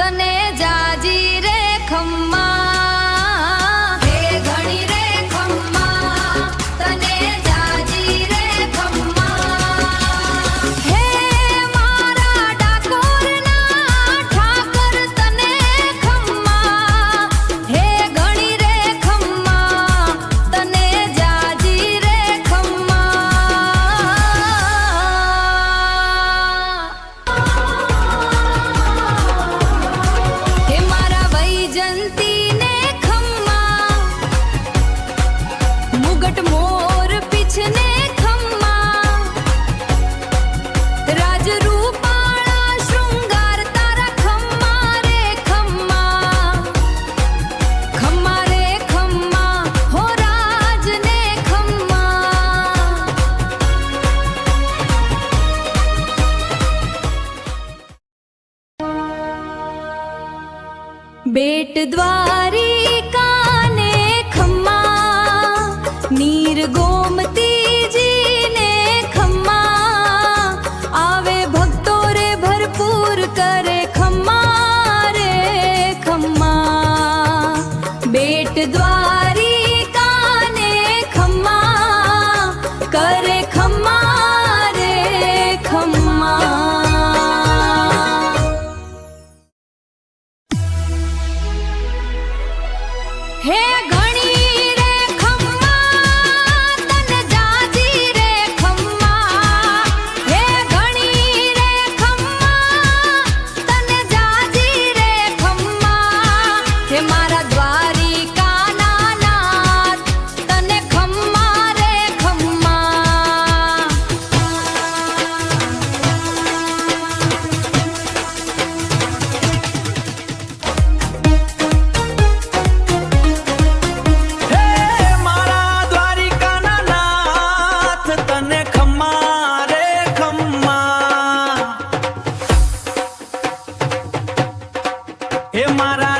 તને જાજી રે ખમ્મા હે ઘણી રે ખમ્મા તને જાજી રે ખમ્મા હે મારા ડાકોરના ઠાકર તને ખમ્મા હે ઘણી રે ખમ્મા તને જાજી રે હે મારા વૈજંતીને ખમ્મા મુગટ મોર પીછને ખમ્મા રાજ રૂપાળા શૃંગાર તારા ખમ્મા રે ખમ્મા ખમ્મા રે ખમ્મા હો રાજને ખમ્મા બેટ દ્વારિકાને ખમ્મા નીર ગોમતીજીને ખમ્મા આવે ભક્તો રે ભરપૂર કરે ખમ્મા રે ખમ્મા બેટ દ્વારિકાને ખમ્મા કરે ખમ્મા રે ખમ્મા હે ઘણી રે ખમ્મા તને જાજી રે ખમ્મા હે ઘણી રે ખમ્મા તને જાજી રે ખમ્મા હે મારા દ્વારિકાના નાથ તને ખમ્મા રે ખમ્મા હે મારા દ્વારિકાના નાથ તને ખમ્મા રે ખમ્મા હે મારા